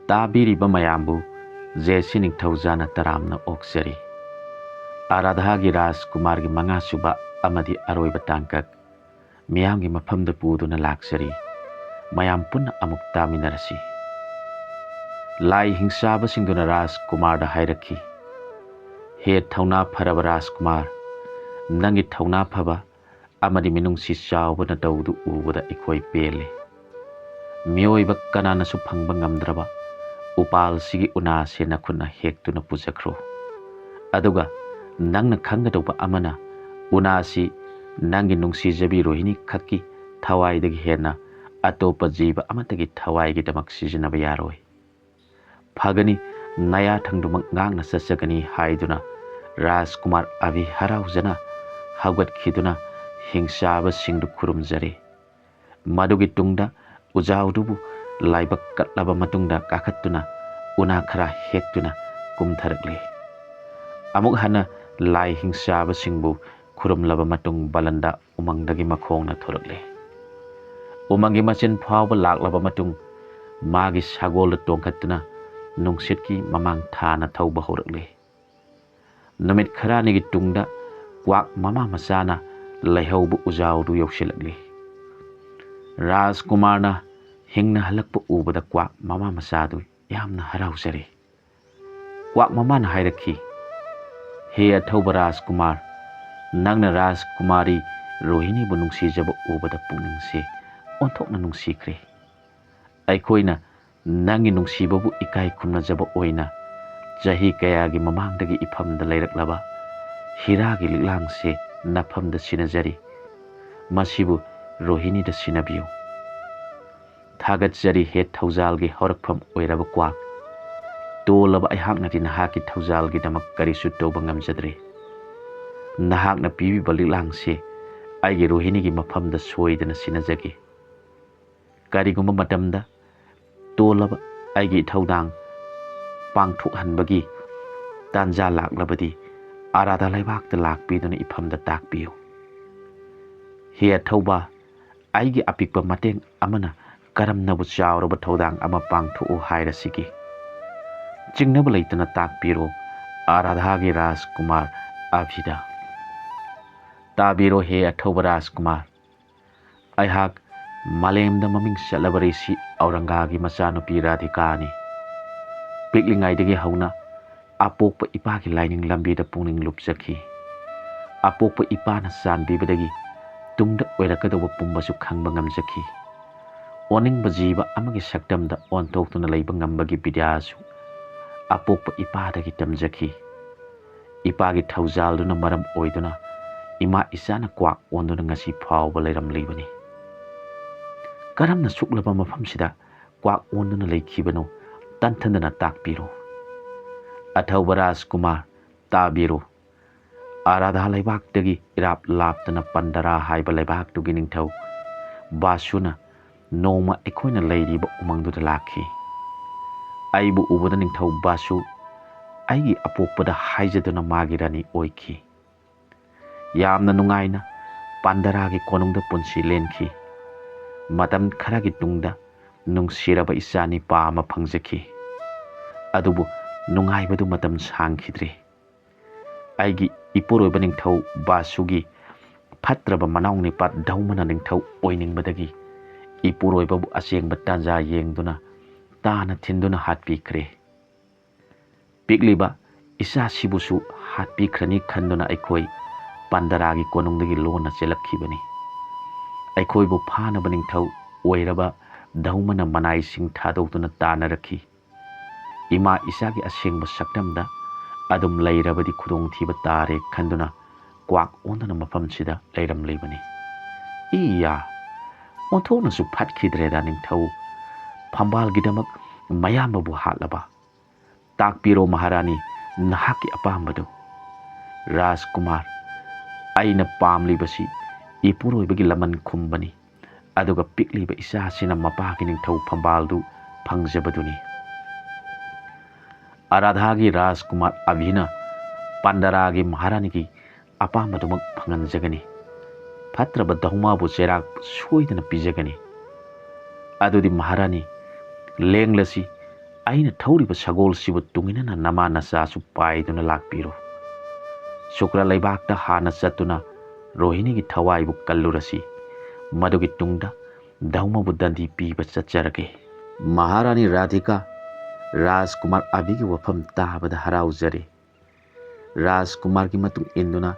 ताबीरिबा मयामबु जेसी निंगथौजाना तरामना ओक्सरी आराधागी राजकुमारगी मंगासुबा अमदी अरोइबा तांकक मियामगी मफमदा पुदुना लाक्सरी मयाम पुन्ना अमुक तामिनरसी लाई हिंसाबा सिंगुना राजकुमारदा हाइरखी हे थौना फरबा राजकुमार नंगी थौना फबा अमदी मिनुंगसी चावबना तौदु उबदा इखोई पेले मियोइबा कनानासु फंगबा ngamdraba upal sigi una se nakhuna hektuna pujakhro aduga nangna khangadauba amana una si nangi nungsi jabi rohini khakki thawai dagi hena atopa jiba amatagi thawai gi damak sijinaba yaroi phagani naya thangdumak ngangna sasagani haiduna Rajkumar abi haraujana hagat khiduna hingsaba singdu khurumjare madugi tungda ujaudubu laibak katlaba matungda kakhattuna una khara hektuna kumtharakle amuk hana lai hingsaba singbu khurumlaba matung balanda umangdagi makhongna thorakle umangi machin phawba laklaba matung magi sagol tongkhattuna nungsitki mamang thana thauba horakle namit kharani gi tungda kwak mama masana laihaubu ujaudu yausilakle Rajkumarna hingna halakpa ubada kwak mama masadu yamna haraujare kwak mama na hairakhi he athauba Rajkumar nangna Rajkumari rohini bu nungsijaba ubada pungningse onthokna nungsikre aikoina nangi nungsibabu ikai khumna jaba oina jahi kayagi mamangdagi ifamda leiraklaba hiragi liklangse nafamda sinajari masibu rohini da sinabiyo thagat jari he thaujalgi horakpham oiraba kwak tolaba aihaknati nahaki thaujalgi damak karisu toba ngamjadre nahakna pibi baliklangse aigi rohini gi mafamda soidana sinajagi karigumba matamda tolaba aigi thaudang pangthokhanbagi tanja laklabadi arada laibakta lakpiduna ifamda takpiyo he thauba aigi apikpa mateng amana karamnabu chawraba thodang ama pangthu hairasigi chingnabu leitana takpiro aradhagi Rajkumar abhida tabiro he athauba Rajkumar aihak malemda maming salabarisi aurangagi machanupi Radhikani piklingaidagi hauna apokpa ipagi laining lambida pungning lupjaki apokpa ipana sanbibadagi tungda oirakadaba pumbasu khangba ngamjaki oningba jiba amagi sakdamda ontoktuna leiba ngambagi bidyasu apokpa ipadagi tamjaki ipagi thaujalduna maram oiduna ima isana kwak onduna ngasi phawba leiramlibani karamna suklaba mafamsida kwak onduna leikhibano tanthandana takpiro athauba Rajkumar tabiro Aradha laibakdagi irap laptana pandara haiba laibaktugi ningthau basuna noma ekhoina leiriba umangduda lakhi aibu ubada ningthau basu aigi apokpada haijaduna magirani oikhi yamna nungaina pandaragi konungda punsi lenkhi matam kharagi tungda nungsiraba isani pama phangjakhi adubu nungaibadu matam sangkhidre aigi ipuroi ningthau basugi phatraba manawni pat daumana ningthau oiningbadagi ipuroi babu asengba tanja yengduna tana thinduna hatpikre pikliba isa sibusu hatpikrani khanduna aikoi pandaragi konungdagi lona chelakhibani aikoi bu phana ningthau oiraba daumana manai sing thadokduna tana rakhi ima isagi asengba sakdamda adum leirabadi khudong thiba tare khanduna kwak ondana mafamsida leiram leibani iya onthona su phatkidre da ningthau phambal gidamak mayamba bu hatlaba takpiro maharani nahaki apambadu Rajkumar aina pamlibasi ipuroibagi laman khumbani aduga pikliba isa sina mapagi ningthau phambaldu phangjabaduni Aradhagi Rajkumar abhina pandaragi maharanigi apambadumak phanganjagani phatraba dahumabu cherak soidana pijagani adudi maharani lenglasi ꯑꯩꯅ ꯊꯧꯔꯤꯕ ꯁꯒꯣꯜꯁꯤꯕꯨ ꯇꯨꯡꯏꯟꯅꯅ ꯅꯃꯥ ꯅꯆꯥꯁꯨ ꯄꯥꯏꯗꯨꯅ ꯂꯥꯛꯄꯤꯔꯣ꯫ ꯁꯨꯀ꯭ꯔ ꯂꯩꯕꯥꯛꯇ ꯍꯥꯟꯅ ꯆꯠꯇꯨꯅ ꯔꯣꯍꯤꯅꯤꯒꯤ ꯊꯋꯥꯏꯕꯨ ꯀꯜꯂꯨꯔꯁꯤ, ꯃꯗꯨꯒꯤ ꯇꯨꯡꯗ ꯙꯧꯃꯕꯨ ꯗꯟꯗꯤ ꯄꯤꯕ ꯆꯠꯆꯔꯒꯦ꯫ ꯃꯍꯥꯔꯥꯅꯤ ꯔꯥꯙꯤꯀꯥ ꯔꯥꯖꯀꯨꯃꯥꯔ ꯑꯚꯤꯒꯤ ꯋꯥꯐꯝ ꯇꯥꯕꯗ ꯍꯔꯥꯎꯖꯔꯦ꯫ ꯔꯥꯖꯀꯨꯃꯥꯔꯒꯤ ꯃꯇꯨꯡ ꯏꯟꯗꯨꯅ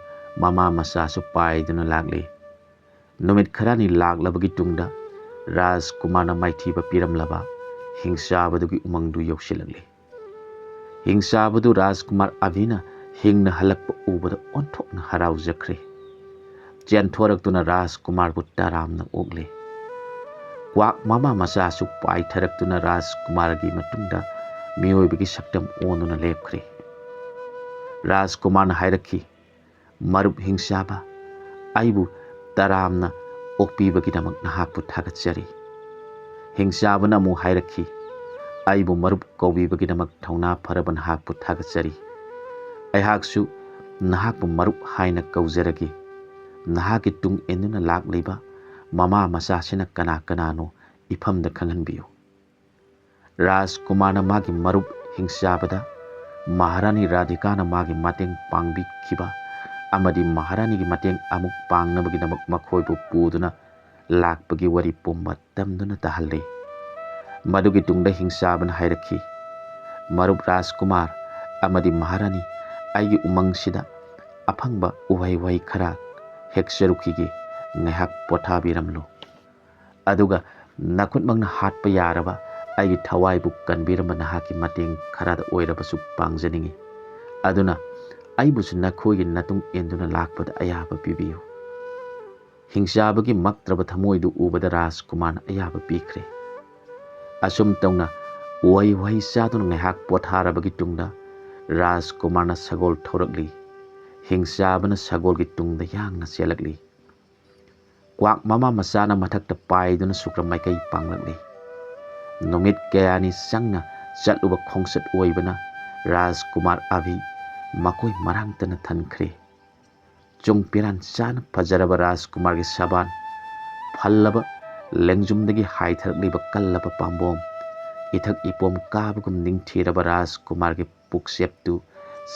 ꯃꯃꯥ ꯃꯆꯥꯁꯨ ꯄꯥꯏꯗꯨꯅ ꯂꯥꯛꯂꯦ꯫ ꯅꯨꯃꯤꯠ ꯈꯔꯅꯤ ꯂꯥꯛꯂꯕꯒꯤ ꯇꯨꯡꯗ ꯔꯥꯖꯀꯨꯃꯥꯔꯅ ꯃꯥꯏꯊꯤꯕ ꯄꯤꯔꯝꯂꯕ ꯍꯤꯡꯆꯥꯕꯗꯨꯒꯤ ꯎꯃꯪꯗꯨ ꯌꯧꯁꯤꯜꯂꯛꯂꯦ꯫ ꯍꯤꯡꯆꯥꯕꯗꯨ ꯔꯥꯖꯀꯨꯃꯥꯔ ꯑꯚꯤꯅ ꯍꯤꯡꯅ ꯍꯜꯂꯛꯄ ꯎꯕꯗ ꯑꯣꯟꯊꯣꯛꯅ ꯍꯔꯥꯎꯖꯈ꯭ꯔꯦ꯫ ꯆꯦꯟꯊꯣꯔꯛꯇꯨꯅ ꯔꯥꯖꯀꯨꯃꯥꯔꯕꯨ ꯇꯔꯥꯝꯅ ꯑꯣꯛꯂꯦ꯫ ꯀ꯭ꯋꯥꯛ ꯃꯃꯥ ꯃꯆꯥꯁꯨ ꯄꯥꯏꯊꯔꯛꯇꯨꯅ ꯔꯥꯖꯀꯨꯃꯥꯔꯒꯤ ꯃꯇꯨꯡꯗ ꯃꯤꯑꯣꯏꯕꯒꯤ ꯁꯛꯇꯝ ꯑꯣꯟꯗꯨꯅ ꯂꯦꯞꯈ꯭ꯔꯦ꯫ ꯔꯥꯖꯀꯨꯃꯥꯔꯅ ꯍꯥꯏꯔꯛꯈꯤ, ꯃꯔꯨꯞ ꯍꯤꯡꯆꯥꯕ, ꯑꯩꯕꯨ ꯇꯔꯥꯝꯅ ꯑꯣꯛꯄꯤꯕꯒꯤꯗꯃꯛ ꯅꯍꯥꯛꯄꯨ ꯊꯥꯒꯠꯆꯔꯤ꯫ ꯍꯤꯡꯆꯥꯕꯅ ꯑꯃꯨꯛ ꯍꯥꯏꯔꯛꯈꯤ, ꯑꯩꯕꯨ ꯃꯔꯨꯞ ꯀꯧꯕꯤꯕꯒꯤꯗꯃꯛ ꯊꯧꯅꯥ ꯐꯔꯕ ꯅꯍꯥꯛꯄꯨ ꯊꯥꯒꯠꯆꯔꯤ꯫ ꯑꯩꯍꯥꯛꯁꯨ ꯅꯍꯥꯛꯄꯨ ꯃꯔꯨꯞ ꯍꯥꯏꯅ ꯀꯧꯖꯔꯒꯦ꯫ ꯅꯍꯥꯛꯀꯤ ꯇꯨꯡ ꯏꯟꯗꯨꯅ ꯂꯥꯛꯂꯤꯕ ꯃꯃꯥ ꯃꯆꯥꯁꯤꯅ ꯀꯅꯥ ꯀꯅꯥꯅꯣ ꯏꯐꯝꯗ ꯈꯪꯍꯟꯕꯤꯌꯨ꯫ ꯔꯥꯖꯀꯨꯃꯥꯔꯅ ꯃꯥꯒꯤ ꯃꯔꯨꯞ ꯍꯤꯡꯆꯥꯕꯗ ꯃꯍꯥꯔꯥꯅꯤ ꯔꯥꯙꯤꯀꯥꯅ ꯃꯥꯒꯤ ꯃꯇꯦꯡ ꯄꯥꯡꯕꯤꯈꯤꯕ ꯑꯃꯗꯤ ꯃꯍꯥꯔꯥꯅꯤꯒꯤ ꯃꯇꯦꯡ ꯑꯃꯨꯛ ꯄꯥꯡꯅꯕꯒꯤꯗꯃꯛ ꯃꯈꯣꯏꯕꯨ ꯄꯨꯗꯨꯅ ꯂꯥꯛꯄꯒꯤ ꯋꯥꯔꯤ ꯄꯨꯝꯕ ꯇꯝꯗꯨꯅ ꯇꯥꯍꯜꯂꯦ꯫ ꯃꯗꯨꯒꯤ ꯇꯨꯡꯗ ꯍꯤꯡꯆꯥꯕꯅ ꯍꯥꯏꯔꯛꯈꯤ, ꯃꯔꯨꯞ ꯔꯥꯖꯀꯨꯃꯥꯔ ꯑꯃꯗꯤ ꯃꯍꯥꯔꯥꯅꯤ, ꯑꯩꯒꯤ ꯎꯃꯪꯁꯤꯗ ꯑꯐꯪꯕ ꯎꯍꯩ ꯋꯥꯍꯩ ꯈꯔ ꯍꯦꯛꯆꯔꯨꯈꯤꯒꯦ, ꯉꯥꯏꯍꯥꯛ ꯄꯣꯊꯥꯕꯤꯔꯝꯂꯨ꯫ ꯑꯗꯨꯒ ꯅꯈꯨꯠꯃꯛꯅ ꯍꯥꯠꯄ ꯌꯥꯔꯕ ꯑꯩꯒꯤ ꯊꯋꯥꯏꯕꯨ ꯀꯟꯕꯤꯔꯝꯕ ꯅꯍꯥꯛꯀꯤ ꯃꯇꯦꯡ ꯈꯔꯗ ꯑꯣꯏꯔꯕꯁꯨ ꯄꯥꯡꯖꯅꯤꯡꯉꯤ꯫ ꯑꯗꯨꯅ ꯑꯩꯕꯨꯁꯨ ꯅꯈꯣꯏꯒꯤ ꯅꯇꯨꯡ ꯏꯟꯗꯨꯅ ꯂꯥꯛꯄꯗ ꯑꯌꯥꯕ ꯄꯤꯕꯤꯌꯨ꯫ ꯍꯤꯡꯆꯥꯕꯒꯤ ꯃꯛꯇ꯭ꯔꯕ ꯊꯃꯣꯏꯗꯨ ꯎꯕꯗ ꯔꯥꯖꯀꯨꯃꯥꯔꯅ ꯑꯌꯥꯕ ꯄꯤꯈ꯭ꯔꯦ꯫ ꯑꯁꯨꯝ ꯇꯧꯅ ꯎꯍꯩ ꯋꯥꯍꯩ ꯆꯥꯗꯨꯅ ꯉꯥꯏꯍꯥꯛ ꯄꯣꯊꯥꯔꯕꯒꯤ ꯇꯨꯡꯗ ꯔꯥꯖꯀꯨꯃꯥꯔꯅ ꯁꯒꯣꯜ ꯊꯧꯔꯛꯂꯤ꯫ ꯍꯤꯡꯆꯥꯕꯅ ꯁꯒꯣꯜꯒꯤ ꯇꯨꯡꯗ ꯌꯥꯡꯅ ꯆꯦꯜꯂꯛꯂꯤ꯫ ꯀ꯭ꯋꯥꯛ ꯃꯃꯥ ꯃꯆꯥꯅ ꯃꯊꯛꯇ ꯄꯥꯏꯗꯨꯅ ꯁꯨꯀ꯭ꯔ ꯃꯥꯏꯀꯩ ꯄꯥꯡꯂꯛꯂꯤ꯫ ꯅꯨꯃꯤꯠ ꯀꯌꯥꯅꯤ ꯆꯪꯅ ꯆꯠꯂꯨꯕ ꯈꯣꯡꯆꯠ ꯑꯣꯏꯕꯅ ꯔꯥꯖꯀꯨꯃꯥꯔ ꯑꯚꯤ ꯃꯀꯣꯏ ꯃꯔꯥꯡꯇꯅ ꯊꯟꯈ꯭ꯔꯦ꯫ ꯆꯨꯡ ꯄꯤꯔꯥꯟ ꯆꯥꯅ ꯐꯖꯔꯕ ꯔꯥꯖꯀꯨꯃꯥꯔꯒꯤ ꯁꯕꯥꯟ, ꯐꯜꯂꯕ ꯂꯦꯡꯖꯨꯝꯗꯒꯤ ꯍꯥꯏꯊꯔꯛꯂꯤꯕ ꯀꯜꯂꯕ ꯄꯥꯝꯕꯣꯝ, ꯏꯊꯛ ꯏꯄꯣꯝ ꯀꯥꯕꯒꯨꯝ ꯅꯤꯡꯊꯤꯔꯕ ꯔꯥꯖꯀꯨꯃꯥꯔꯒꯤ ꯄꯨꯛꯆꯦꯞꯇꯨ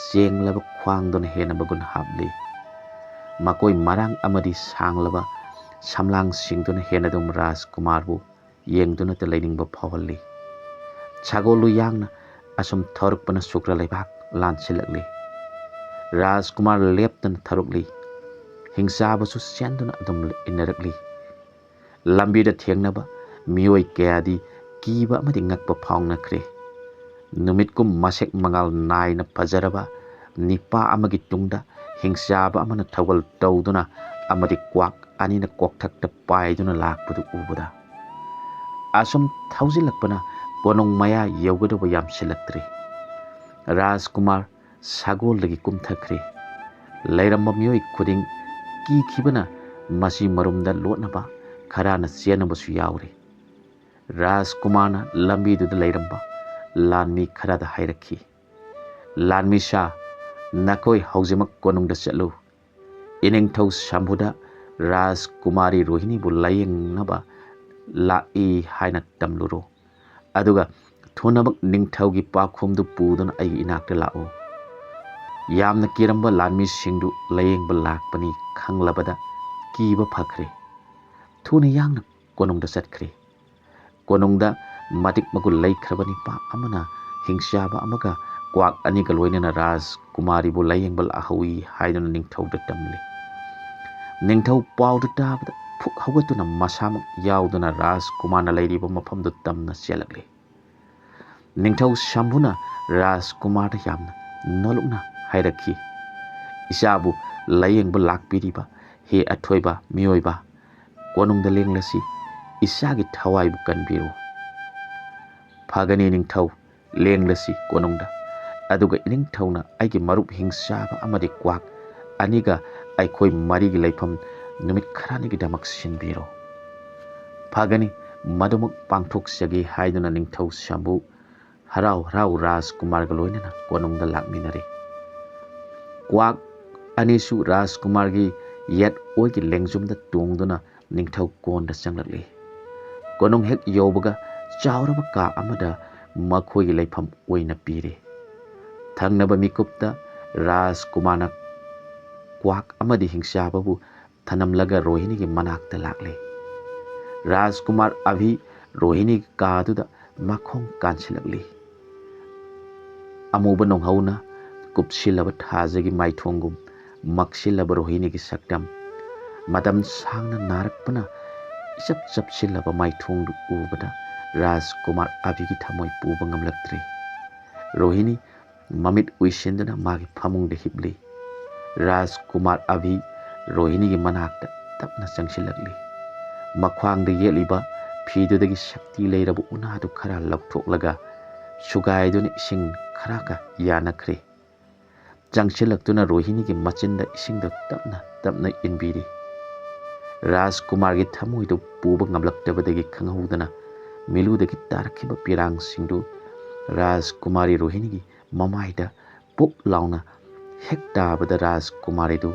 ꯆꯦꯡꯂꯕ ꯈ꯭ꯋꯥꯡꯗꯨꯅ ꯍꯦꯟꯅ ꯃꯒꯨꯟ ꯍꯥꯞꯂꯤ꯫ ꯃꯀꯣꯏ ꯃꯔꯥꯡ ꯑꯃꯗꯤ ꯁꯥꯡꯂꯕ ꯁꯝꯂꯥꯡꯁꯤꯡꯗꯨꯅ ꯍꯦꯟꯅꯗꯨꯝ ꯔꯥꯖꯀꯨꯃꯥꯔꯕꯨ ꯌꯦꯡꯗꯨꯅꯇ ꯂꯩꯅꯤꯡꯕ ꯐꯥꯎꯍꯜꯂꯤ꯫ ꯁꯒꯣꯜꯗꯨ ꯌꯥꯡꯅ ꯑꯁꯨꯝ ꯊꯧꯔꯛꯄꯅ ꯁꯨꯀ꯭ꯔ ꯂꯩꯕꯥꯛ ꯂꯥꯟꯁꯤꯜꯂꯛꯂꯤ꯫ ꯔꯥꯖꯀꯨꯃꯥꯔ ꯂꯦꯞꯇꯅ ꯊꯧꯔꯛꯂꯤ꯫ ꯍꯤꯡꯆꯥꯕꯁꯨ ꯆꯦꯟꯗꯨꯅ ꯑꯗꯨꯝ ꯏꯟꯅꯔꯛꯂꯤ꯫ ꯂꯝꯕꯤꯗ ꯊꯦꯡꯅꯕ ꯃꯤꯑꯣꯏ ꯀꯌꯥꯗꯤ ꯀꯤꯕ ꯑꯃꯗꯤ ꯉꯛꯄ ꯐꯥꯎꯅꯈ꯭ꯔꯦ꯫ ꯅꯨꯃꯤꯠꯀꯨꯝ ꯃꯁꯦꯛ ꯃꯉꯥꯜ ꯅꯥꯏꯅ ꯐꯖꯔꯕ ꯅꯤꯄꯥ ꯑꯃꯒꯤ ꯇꯨꯡꯗ ꯍꯤꯡꯆꯥꯕ ꯑꯃꯅ ꯊꯧꯒꯜ ꯇꯧꯗꯨꯅ ꯑꯃꯗꯤ ꯀ꯭ꯋꯥꯛ ꯑꯅꯤꯅ ꯀꯣꯛꯊꯛꯇ ꯄꯥꯏꯗꯨꯅ ꯂꯥꯛꯄꯗꯨ ꯎꯕꯗ ꯑꯁꯨꯝ ꯊꯧꯖꯤꯜꯂꯛꯄꯅ ꯀꯣꯅꯨꯡ ꯃꯌꯥ ꯌꯧꯒꯗꯧꯕ ꯌꯥꯝꯁꯤꯜꯂꯛꯇ꯭ꯔꯦ꯫ ꯔꯥꯖꯀꯨꯃꯥꯔ ꯁꯒꯣꯜꯗꯒꯤ ꯀꯨꯝꯊꯈ꯭ꯔꯦ꯫ ꯂꯩꯔꯝꯕ ꯃꯤꯑꯣꯏ ꯈꯨꯗꯤꯡ ꯀꯤꯈꯤꯕꯅ ꯃꯁꯤ ꯃꯔꯨꯝꯗ ꯂꯣꯠꯅꯕ ꯈꯔꯅ ꯆꯦꯟꯅꯕꯁꯨ ꯌꯥꯎꯔꯦ꯫ ꯔꯥꯖꯀꯨꯃꯥꯔꯅ ꯂꯝꯕꯤꯗꯨꯗ ꯂꯩꯔꯝꯕ ꯂꯥꯟꯃꯤ ꯈꯔꯗ ꯍꯥꯏꯔꯛꯈꯤ, ꯂꯥꯟꯃꯤꯁꯥ, ꯅꯈꯣꯏ ꯍꯧꯖꯤꯛꯃꯛ ꯀꯣꯅꯨꯡꯗ ꯆꯠꯂꯨ꯫ ꯏꯅꯤꯡꯊꯧ ꯁꯝꯚꯨꯗ ꯔꯥꯖꯀꯨꯃꯥꯔꯤ ꯔꯣꯍꯤꯅꯤꯕꯨ ꯂꯥꯌꯦꯡꯅꯕ ꯂꯥꯛꯏ ꯍꯥꯏꯅ ꯇꯝꯂꯨꯔꯣ꯫ ꯑꯗꯨꯒ ꯊꯨꯅꯃꯛ ꯅꯤꯡꯊꯧꯒꯤ ꯄꯥꯎꯈꯨꯝꯗꯨ ꯄꯨꯗꯨꯅ ꯑꯩꯒꯤ ꯏꯅꯥꯛꯇ ꯂꯥꯛꯎ꯫ ꯌꯥꯝꯅ ꯀꯤꯔꯝꯕ ꯂꯥꯟꯃꯤꯁꯤꯡꯗꯨ ꯂꯥꯌꯦꯡꯕ ꯂꯥꯛꯄꯅꯤ ꯈꯪꯂꯕꯗ ꯀꯤꯕ ꯐꯈ꯭ꯔꯦ꯫ ꯊꯨꯅ ꯌꯥꯡꯅ ꯀꯣꯅꯨꯡꯗ ꯆꯠꯈ꯭ꯔꯦ꯫ ꯀꯣꯅꯨꯡꯗ ꯃꯇꯤꯛ ꯃꯒꯨꯟ ꯂꯩꯈ꯭ꯔꯕ ꯅꯤꯄꯥ ꯑꯃꯅ ꯍꯤꯡꯆꯥꯕ ꯑꯃꯒ ꯀ꯭ꯋꯥꯛ ꯑꯅꯤꯒ ꯂꯣꯏꯅꯅ ꯔꯥꯖꯀꯨꯃꯥꯔꯤꯕꯨ ꯂꯥꯌꯦꯡꯕ ꯂꯥꯛꯍꯧꯏ ꯍꯥꯏꯗꯨꯅ ꯅꯤꯡꯊꯧꯗ ꯇꯝꯂꯤ꯫ ꯅꯤꯡꯊꯧ ꯄꯥꯎꯗꯨ ꯇꯥꯕꯗ ꯐꯨꯛ ꯍꯧꯒꯠꯇꯨꯅ ꯃꯁꯥꯃꯛ ꯌꯥꯎꯗꯨꯅ ꯔꯥꯖꯀꯨꯃꯥꯔꯅ ꯂꯩꯔꯤꯕ ꯃꯐꯝꯗꯨ ꯇꯝꯅ ꯆꯦꯜꯂꯛꯂꯤ꯫ ꯅꯤꯡꯊꯧ ꯁꯝꯚꯨꯅ ꯔꯥꯖꯀꯨꯃꯥꯔꯗ ꯌꯥꯝꯅ ꯅꯣꯜꯂꯨꯛꯅ ꯍꯥꯏꯔꯛꯈꯤ, ꯏꯆꯥꯕꯨ ꯂꯥꯌꯦꯡꯕ ꯂꯥꯛꯄꯤꯔꯤꯕ ꯍꯦ ꯑꯊꯣꯏꯕ ꯃꯤꯑꯣꯏꯕ, ꯀꯣꯅꯨꯡꯗ ꯂꯦꯡꯂꯁꯤ, ꯏꯆꯥꯒꯤ ꯊꯋꯥꯏꯕꯨ ꯀꯟꯕꯤꯔꯨ꯫ ꯐꯒꯅꯤ ꯅꯤꯡꯊꯧ, ꯂꯦꯡꯂꯁꯤ ꯀꯣꯅꯨꯡꯗ꯫ ꯑꯗꯨꯒ ꯏꯅꯤꯡꯊꯧꯅ ꯑꯩꯒꯤ ꯃꯔꯨꯞ ꯍꯤꯡꯆꯥꯕ ꯑꯃꯗꯤ ꯀ꯭ꯋꯥꯛ ꯑꯅꯤꯒ ꯑꯩꯈꯣꯏ ꯃꯔꯤꯒꯤ ꯂꯩꯐꯝ ꯅꯨꯃꯤꯠ ꯈꯔꯅꯤꯒꯤꯗꯃꯛ ꯁꯤꯟꯕꯤꯔꯣ꯫ ꯐꯒꯅꯤ, ꯃꯗꯨꯃꯛ ꯄꯥꯡꯊꯣꯛꯆꯒꯦ ꯍꯥꯏꯗꯨꯅ ꯅꯤꯡꯊꯧ ꯁꯝꯚꯨ ꯍꯔꯥꯎ ꯍꯔꯥꯎ ꯔꯥꯖꯀꯨꯃꯥꯔꯒ ꯂꯣꯏꯅꯅ ꯀꯣꯅꯨꯡꯗ ꯂꯥꯛꯃꯤꯟꯅꯔꯦ꯫ ꯀ꯭ꯋꯥꯛ ꯑꯅꯤꯁꯨ ꯔꯥꯖꯀꯨꯃꯥꯔꯒꯤ ꯌꯦꯠ ꯑꯣꯏꯒꯤ ꯂꯦꯡꯖꯨꯝꯗ ꯇꯣꯡꯗꯨꯅ ꯅꯤꯡꯊꯧ ꯀꯣꯟꯗ ꯆꯪꯂꯛꯂꯤ꯫ ꯀꯣꯅꯨꯡ ꯍꯦꯛ ꯌꯧꯕꯒ ꯆꯥꯎꯔꯕ ꯀꯥ ꯑꯃꯗ ꯃꯈꯣꯏꯒꯤ ꯂꯩꯐꯝ ꯑꯣꯏꯅ ꯄꯤꯔꯤ꯫ ꯊꯪꯅꯕ ꯃꯤꯀꯨꯞꯇ ꯔꯥꯖꯀꯨꯃꯥꯔꯅ ꯀ꯭ꯋꯥꯛ ꯑꯃꯗꯤ ꯍꯤꯡꯆꯥꯕꯕꯨ ꯊꯅꯝꯂꯒ ꯔꯣꯍꯤꯅꯤꯒꯤ ꯃꯅꯥꯛꯇ ꯂꯥꯛꯂꯤ꯫ ꯔꯥꯖꯀꯨꯃꯥꯔ ꯑꯚꯤ ꯔꯣꯍꯤꯅꯤꯒꯤ ꯀꯥꯗꯨꯗ ꯃꯈꯣꯡ ꯀꯥꯟꯁꯤꯜꯂꯛꯂꯤ꯫ ꯑꯃꯨꯕ ꯅꯣꯡꯍꯧꯅ ꯀꯨꯞꯁꯤꯜꯂꯕ ꯊꯥꯖꯒꯤ ꯃꯥꯏꯊꯣꯡꯒꯨꯝ ꯃꯛꯁꯤꯜꯂꯕ ꯔꯣꯍꯤꯅꯤꯒꯤ ꯁꯛꯇꯝ, ꯃꯇꯝ ꯁꯥꯡꯅ ꯅꯥꯔꯛꯄꯅ ꯏꯆꯞ ꯆꯞꯁꯤꯜꯂꯕ ꯃꯥꯏꯊꯣꯡꯗꯨ ꯎꯕꯗ ꯔꯥꯖꯀꯨꯃꯥꯔ ꯑꯚꯤꯒꯤ ꯊꯃꯣꯏ ꯄꯨꯕ ꯉꯝꯂꯛꯇ꯭ꯔꯤ꯫ ꯔꯣꯍꯤꯅꯤ ꯃꯃꯤꯠ ꯎꯏꯁꯤꯟꯗꯨꯅ ꯃꯥꯒꯤ ꯐꯃꯨꯡꯗ ꯍꯤꯞꯂꯤ꯫ ꯔꯥꯖꯀꯨꯃꯥꯔ ꯑꯚꯤ ꯔꯣꯍꯤꯅꯤꯒꯤ ꯃꯅꯥꯛꯇ ꯇꯞꯅ ꯆꯪꯁꯤꯜꯂꯛꯂꯤ꯫ ꯃꯈ꯭ꯋꯥꯡꯗ ꯌꯦꯠꯂꯤꯕ ꯐꯤꯗꯨꯗꯒꯤ ꯁꯛꯇꯤ ꯂꯩꯔꯕ ꯎꯅꯥꯗꯨ ꯈꯔ ꯂꯧꯊꯣꯛꯂꯒ ꯁꯨꯒꯥꯏꯗꯨꯅ ꯏꯁꯤꯡ ꯈꯔꯒ ꯌꯥꯟꯅꯈ꯭ꯔꯦ꯫ ꯆꯪꯁꯤꯜꯂꯛꯇꯨꯅ ꯔꯣꯍꯤꯅꯤꯒꯤ ꯃꯆꯤꯟꯗ ꯏꯁꯤꯡꯗꯨ ꯇꯞꯅ ꯇꯞꯅ ꯏꯟꯕꯤꯔꯤ꯫ ꯔꯥꯖꯀꯨꯃꯥꯔꯒꯤ ꯊꯃꯣꯏꯗꯨ ꯄꯨꯕ ꯉꯝꯂꯛꯇꯕꯗꯒꯤ ꯈꯪꯍꯧꯗꯅ ꯃꯤꯂꯨꯗꯒꯤ ꯇꯥꯔꯛꯈꯤꯕ ꯄꯤꯔꯥꯡꯁꯤꯡꯗꯨ ꯔꯥꯖꯀꯨꯃꯥꯔꯤ ꯔꯣꯍꯤꯅꯤꯒꯤ ꯃꯃꯥꯏꯗ ꯄꯨꯞ ꯂꯥꯎꯅ ꯍꯦꯛ ꯇꯥꯕꯗ ꯔꯥꯖꯀꯨꯃꯥꯔꯤꯗꯨ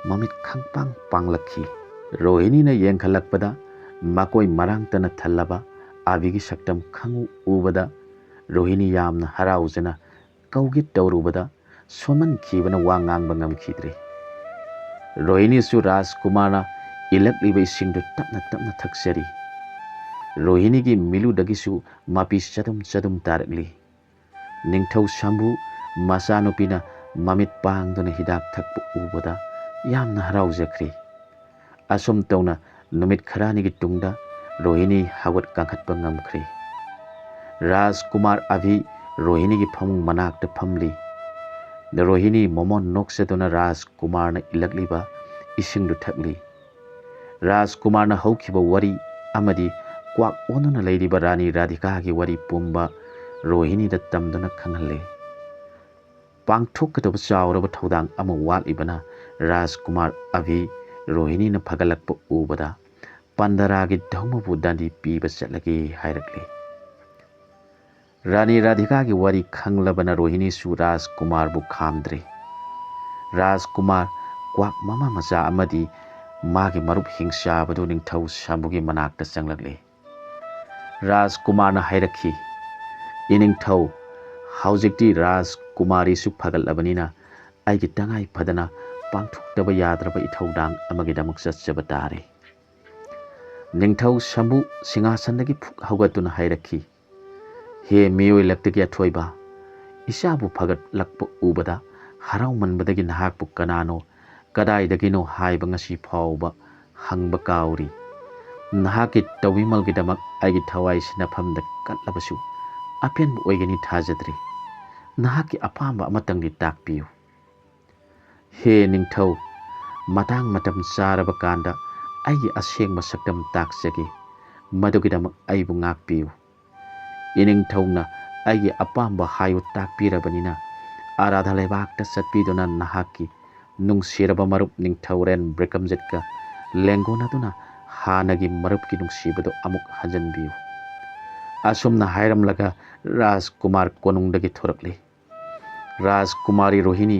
ꯃꯃꯤꯠ ꯈꯪꯄꯥꯡ ꯄꯥꯡꯂꯛꯈꯤ꯫ ꯔꯣꯍꯤꯅꯤꯅ ꯌꯦꯡꯈꯠꯂꯛꯄꯗ ꯃꯀꯣꯏ ꯃꯔꯥꯡꯇꯅ ꯊꯜꯂꯕ ꯑꯚꯤꯒꯤ ꯁꯛꯇꯝ ꯈꯪꯎ ꯎꯕꯗ ꯔꯣꯍꯤꯅꯤ ꯌꯥꯝꯅ ꯍꯔꯥꯎꯖꯅ ꯀꯧꯒꯦ ꯇꯧꯔꯨꯕꯗ ꯁꯣꯟꯃꯟꯈꯤꯕꯅ ꯋꯥ ꯉꯥꯡꯕ ꯉꯝꯈꯤꯗ꯭ꯔꯦ꯫ ꯔꯣꯍꯤꯅꯤꯁꯨ ꯔꯥꯖꯀꯨꯃꯥꯔꯅ ꯏꯜꯂꯛꯂꯤꯕ ꯏꯁꯤꯡꯗꯨ ꯇꯞꯅ ꯇꯞꯅ ꯊꯛꯆꯔꯤ꯫ ꯔꯣꯍꯤꯅꯤꯒꯤ ꯃꯤꯂꯨꯗꯒꯤꯁꯨ ꯃꯄꯤ ꯆꯗꯨꯝ ꯆꯗꯨꯝ ꯇꯥꯔꯛꯂꯤ꯫ ꯅꯤꯡꯊꯧ ꯁꯝꯚꯨ ꯃꯆꯥꯅꯨꯄꯤꯅ ꯃꯃꯤꯠ ꯄꯥꯡꯗꯨꯅ ꯍꯤꯗꯥꯛ ꯊꯛꯄ ꯎꯕꯗ ꯌꯥꯝꯅ ꯍꯔꯥꯎꯖꯈ꯭ꯔꯦ꯫ ꯑꯁꯨꯝ ꯇꯧꯅ ꯅꯨꯃꯤꯠ ꯈꯔꯅꯤꯒꯤ ꯇꯨꯡꯗ ꯔꯣꯍꯤꯅꯤ ꯍꯧꯒꯠ ꯀꯥꯡꯈꯠꯄ ꯉꯝꯈ꯭ꯔꯦ꯫ ꯔꯥꯖꯀꯨꯃꯥꯔ ꯑꯚꯤ ꯔꯣꯍꯤꯅꯤꯒꯤ ꯐꯃꯨꯡ ꯃꯅꯥꯛꯇ ꯐꯝꯂꯤ꯫ ꯔꯣꯍꯤꯅꯤ ꯃꯣꯃꯣꯟ ꯅꯣꯛꯆꯗꯨꯅ ꯔꯥꯖꯀꯨꯃꯥꯔꯅ ꯏꯜꯂꯛꯂꯤꯕ ꯏꯁꯤꯡꯗꯨ ꯊꯛꯂꯤ꯫ ꯔꯥꯖꯀꯨꯃꯥꯔꯅ ꯍꯧꯈꯤꯕ ꯋꯥꯔꯤ ꯑꯃꯗꯤ ꯀ꯭ꯋꯥꯛ ꯑꯣꯟꯗꯨꯅ ꯂꯩꯔꯤꯕ ꯔꯥꯅꯤ ꯔꯥꯙꯤꯀꯥꯒꯤ ꯋꯥꯔꯤ ꯄꯨꯝꯕ ꯔꯣꯍꯤꯅꯤꯗ ꯇꯝꯗꯨꯅ ꯈꯪꯍꯜꯂꯤ꯫ ꯄꯥꯡꯊꯣꯛꯀꯗꯕ ꯆꯥꯎꯔꯕ ꯊꯧꯗꯥꯡ ꯑꯃ ꯋꯥꯠꯂꯤꯕꯅ ꯔꯥꯖꯀꯨꯃꯥꯔ ꯑꯚꯤ ꯔꯣꯍꯤꯅꯤꯅ ꯐꯒꯠꯂꯛꯄ ꯎꯕꯗ ꯄꯟꯗꯔꯥꯒꯤ ꯙꯧꯃꯕꯨ ꯗꯟꯗꯤ ꯄꯤꯕ ꯆꯠꯂꯒꯦ ꯍꯥꯏꯔꯛꯂꯤ꯫ ꯔꯥꯅꯤ ꯔꯥꯙꯤꯀꯥꯒꯤ ꯋꯥꯔꯤ ꯈꯪꯂꯕꯅ ꯔꯣꯍꯤꯅꯤꯁꯨ ꯔꯥꯖꯀꯨꯃꯥꯔꯕꯨ ꯈꯥꯝꯗ꯭ꯔꯦ꯫ ꯔꯥꯖꯀꯨꯃꯥꯔ ꯀ꯭ꯋꯥꯛ ꯃꯃꯥ ꯃꯆꯥ ꯑꯃꯗꯤ ꯃꯥꯒꯤ ꯃꯔꯨꯞ ꯍꯤꯡꯆꯥꯕꯗꯨ ꯅꯤꯡꯊꯧ ꯁꯝꯚꯨꯒꯤ ꯃꯅꯥꯛꯇ ꯆꯪꯂꯛꯂꯤ꯫ ꯔꯥꯖꯀꯨꯃꯥꯔꯅ ꯍꯥꯏꯔꯛꯈꯤ, ꯏꯅꯤꯡꯊꯧ, ꯍꯧꯖꯤꯛꯇꯤ ꯔꯥꯖꯀꯨꯃꯥꯔꯤꯁꯨ ꯐꯒꯠꯂꯕꯅꯤꯅ ꯑꯩꯒꯤ ꯇꯉꯥꯏ ꯐꯗꯅ ꯄꯥꯡꯊꯣꯛꯇꯕ ꯌꯥꯗ꯭ꯔꯕ ꯏꯊꯧꯗꯥꯡ ꯑꯃꯒꯤꯗꯃꯛ ꯆꯠꯆꯕ ꯇꯥꯔꯦ꯫ ꯅꯤꯡꯊꯧ ꯁꯝꯚꯨ ꯁꯤꯡꯍꯥꯁꯟꯗꯒꯤ ꯐꯨꯛ ꯍꯧꯒꯠꯇꯨꯅ ꯍꯥꯏꯔꯛꯈꯤ, ꯍꯦ ꯃꯤꯑꯣꯏ ꯂꯛꯇꯒꯤ ꯑꯊꯣꯏꯕ, ꯏꯆꯥꯕꯨ ꯐꯒꯠꯂꯛꯄ ꯎꯕꯗ ꯍꯔꯥꯎꯃꯟꯕꯗꯒꯤ ꯅꯍꯥꯛꯄꯨ ꯀꯅꯥꯅꯣ ꯀꯗꯥꯏꯗꯒꯤꯅꯣ ꯍꯥꯏꯕ ꯉꯁꯤ ꯐꯥꯎꯕ ꯍꯪꯕ ꯀꯥꯎꯔꯤ꯫ ꯅꯍꯥꯛꯀꯤ ꯇꯧꯕꯤꯃꯜꯒꯤꯗꯃꯛ ꯑꯩꯒꯤ ꯊꯋꯥꯏ ꯁꯤꯟꯅꯐꯝꯗ ꯀꯠꯂꯕꯁꯨ ꯑꯄꯦꯟꯕ ꯑꯣꯏꯒꯅꯤ ꯊꯥꯖꯗ꯭ꯔꯦ꯫ ꯅꯍꯥꯛꯀꯤ ꯑꯄꯥꯝꯕ ꯑꯃꯇꯪꯗꯤ ꯇꯥꯛꯄꯤꯌꯨ꯫ ꯍꯦ ꯅꯤꯡꯊꯧ, ꯃꯇꯥꯡ ꯃꯇꯝ ꯆꯥꯔꯕ ꯀꯥꯟꯗ ꯑꯩꯒꯤ ꯑꯁꯦꯡꯕ ꯁꯛꯇꯝ ꯇꯥꯛꯆꯒꯦ, ꯃꯗꯨꯒꯤꯗꯃꯛ ꯑꯩꯕꯨ ꯉꯥꯛꯄꯤꯌꯨ꯫ ꯏꯅꯤꯡꯊꯧꯅ ꯑꯩꯒꯤ ꯑꯄꯥꯝꯕ ꯍꯥꯏꯌꯨ ꯇꯥꯛꯄꯤꯔꯕꯅꯤꯅ ꯑꯔꯥꯙꯥ ꯂꯩꯕꯥꯛꯇ ꯆꯠꯄꯤꯗꯨꯅ ꯅꯍꯥꯛꯀꯤ ꯅꯨꯡꯁꯤꯔꯕ ꯃꯔꯨꯞ ꯅꯤꯡꯊꯧꯔꯦꯜ ꯕ꯭ꯔꯤꯀꯝꯖꯤꯠꯀ ꯂꯦꯡꯒꯣꯟꯅꯗꯨꯅ ꯍꯥꯟꯅꯒꯤ ꯃꯔꯨꯞꯀꯤ ꯅꯨꯡꯁꯤꯕꯗꯨ ꯑꯃꯨꯛ ꯍꯟꯖꯤꯟꯕꯤꯌꯨ꯫ ꯑꯁꯨꯝꯅ ꯍꯥꯏꯔꯝꯂꯒ ꯔꯥꯖꯀꯨꯃꯥꯔ ꯀꯣꯅꯨꯡꯗꯒꯤ ꯊꯣꯔꯛꯂꯤ꯫ ꯔꯥꯖꯀꯨꯃꯥꯔꯤ ꯔꯣꯍꯤꯅꯤ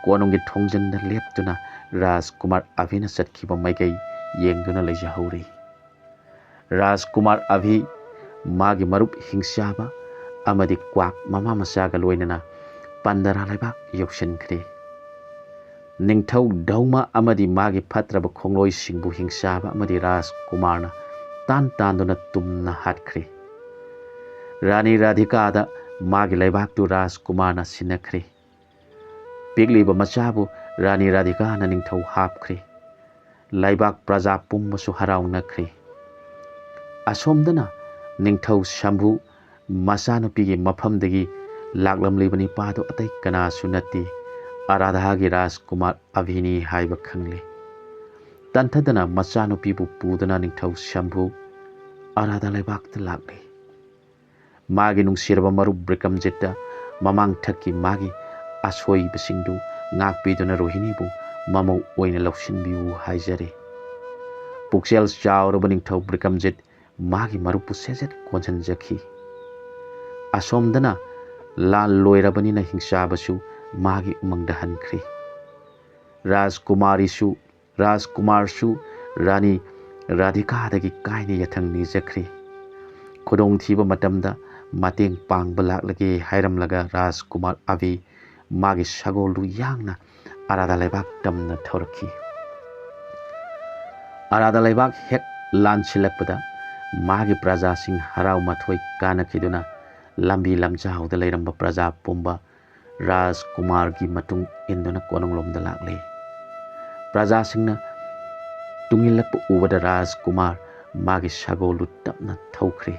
ꯀꯣꯅꯨꯡꯒꯤ ꯊꯣꯡꯖꯤꯟꯗ ꯂꯦꯞꯇꯨꯅ ꯔꯥꯖꯀꯨꯃꯥꯔ ꯑꯚꯤꯅ ꯆꯠꯈꯤꯕ ꯃꯥꯏꯀꯩ ꯌꯦꯡꯗꯨꯅ ꯂꯩꯖꯍꯧꯔꯤ꯫ ꯔꯥꯖꯀꯨꯃꯥꯔ ꯑꯚꯤ ꯃꯥꯒꯤ ꯃꯔꯨꯞ ꯍꯤꯡꯆꯥꯕ ꯑꯃꯗꯤ ꯀ꯭ꯋꯥꯛ ꯃꯃꯥ ꯃꯆꯥꯒ ꯂꯣꯏꯅꯅ ꯄꯟꯗꯔꯥ ꯂꯩꯕꯥꯛ ꯌꯧꯁꯤꯟꯈ꯭ꯔꯦ꯫ ꯅꯤꯡꯊꯧ ꯙꯧꯃ ꯑꯃꯗꯤ ꯃꯥꯒꯤ ꯐꯠꯇ꯭ꯔꯕ ꯈꯣꯡꯂꯣꯏꯁꯤꯡꯕꯨ ꯍꯤꯡꯆꯥꯕ ꯑꯃꯗꯤ ꯔꯥꯖꯀꯨꯃꯥꯔꯅ ꯇꯥꯟ ꯇꯥꯟꯗꯨꯅ ꯇꯨꯝꯅ ꯍꯥꯠꯈ꯭ꯔꯦ꯫ ꯔꯥꯅꯤ ꯔꯥꯙꯤꯀꯥꯗ ꯃꯥꯒꯤ ꯂꯩꯕꯥꯛꯇꯨ ꯔꯥꯖꯀꯨꯃꯥꯔꯅ ꯁꯤꯟꯅꯈ꯭ꯔꯦ꯫ ꯄꯤꯛꯂꯤꯕ ꯃꯆꯥꯕꯨ ꯔꯥꯅꯤ ꯔꯥꯙꯤꯀꯥꯅ ꯅꯤꯡꯊꯧ ꯍꯥꯞꯈ꯭ꯔꯦ꯫ ꯂꯩꯕꯥꯛ ꯄ꯭ꯔꯖꯥ ꯄꯨꯝꯕꯁꯨ ꯍꯔꯥꯎꯅꯈ꯭ꯔꯦ꯫ ꯑꯁꯣꯝꯗꯅ ꯅꯤꯡꯊꯧ ꯁꯝꯚꯨ ꯃꯆꯥꯅꯨꯄꯤꯒꯤ ꯃꯐꯝꯗꯒꯤ ꯂꯥꯛꯂꯝꯂꯤꯕ ꯅꯤꯄꯥꯗꯨ ꯑꯇꯩ ꯀꯅꯥꯁꯨ ꯅꯠꯇꯦ, ꯑꯔꯥꯙꯥꯒꯤ ꯔꯥꯖꯀꯨꯃꯥꯔ ꯑꯚꯤꯅꯤ ꯍꯥꯏꯕ ꯈꯪꯂꯦ꯫ ꯇꯟꯊꯗꯅ ꯃꯆꯥꯅꯨꯄꯤꯕꯨ ꯄꯨꯗꯨꯅ ꯅꯤꯡꯊꯧ ꯁꯝꯚꯨ ꯑꯔꯥꯙꯥ ꯂꯩꯕꯥꯛꯇ ꯂꯥꯛꯂꯤ꯫ ꯃꯥꯒꯤ ꯅꯨꯡꯁꯤꯔꯕ ꯃꯔꯨꯞ ꯕ꯭ꯔꯤꯀꯝꯖꯤꯠꯇ ꯃꯃꯥꯡꯊꯛꯀꯤ ꯃꯥꯒꯤ ꯑꯁꯣꯏꯕꯁꯤꯡꯗꯨ ꯉꯥꯛꯄꯤꯗꯨꯅ ꯔꯣꯍꯤꯅꯤꯕꯨ ꯃꯃꯧ ꯑꯣꯏꯅ ꯂꯧꯁꯤꯟꯕꯤꯌꯨ ꯍꯥꯏꯖꯔꯤ꯫ ꯄꯨꯛꯆꯦꯜ ꯆꯥꯎꯔꯕ ꯅꯤꯡꯊꯧ ꯕ꯭ꯔꯤꯀꯝꯖꯤꯠ ꯃꯥꯒꯤ ꯃꯔꯨꯞꯄꯨ ꯁꯦꯖꯦꯠ ꯀꯣꯟꯁꯤꯟꯖꯈꯤ꯫ ꯑꯁꯣꯝꯗꯅ ꯂꯥꯟ ꯂꯣꯏꯔꯕꯅꯤꯅ ꯍꯤꯡꯆꯥꯕꯁꯨ ꯃꯥꯒꯤ ꯎꯃꯪꯗ ꯍꯟꯈ꯭ꯔꯦ꯫ ꯔꯥꯖꯀꯨꯃꯥꯔꯁꯨ ꯔꯥꯅꯤ ꯔꯥꯙꯤꯀꯥꯗꯒꯤ ꯀꯥꯏꯅ ꯌꯥꯊꯪ ꯅꯤꯖꯈ꯭ꯔꯦ꯫ ꯈꯨꯗꯣꯡꯊꯤꯕ ꯃꯇꯝꯗ mateng pangba laklage hairamlaga Rajkumar Avi magi sagoldu yangna arada laibak tamna thoraki. Arada laibak hek lansilakpada magi praja sing harau mathoi kanakiduna lambi lamjauda lairamba praja pumba Rajkumar gi matung induna kononglomda lakle. Praja singna tungilakpa ubada Rajkumar magi sagoldu tapna thaukhre.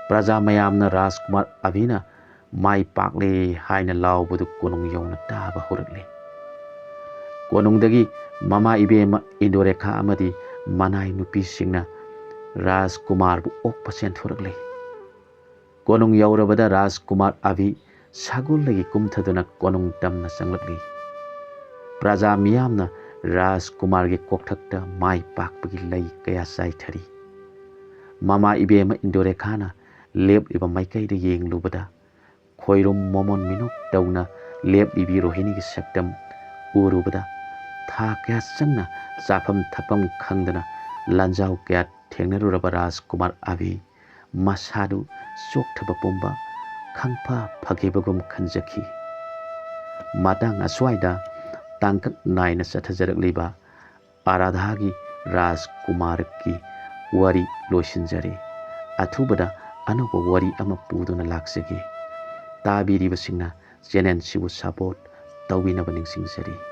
Praja mayamna Rajkumar Avina mai pakle haina laubadu konong yongna taba horakle. Konongdagi mama ibema Indorekha amadi manai nupi singna Rajkumar bu okpa senthorakle. Konong yaurabada Rajkumar Avi sagol lagi kumthaduna konong tamna sanglakle. Praja miyamna Rajkumar ge kokthakta mai pakpagi lai kaya saithari. Mama ibema Indorekhana lep iba maikai de yeng lubada khoirum momon minok tauna lep ibi rohini gi saktam urubada tha kya sangna chafam thapam khangdana lanjau kya thengnaruraba Rajkumar Avi masadu sokthaba pumba khangpha phagibagum khanjaki. Matang aswaida tangkak naina sathajarakliba Aradhagi Rajkumar ki wari loisinjare. Athubada anauba wari ama puduna laksage. Tabiribasingna channel sibu support tawinaba ningsingjari.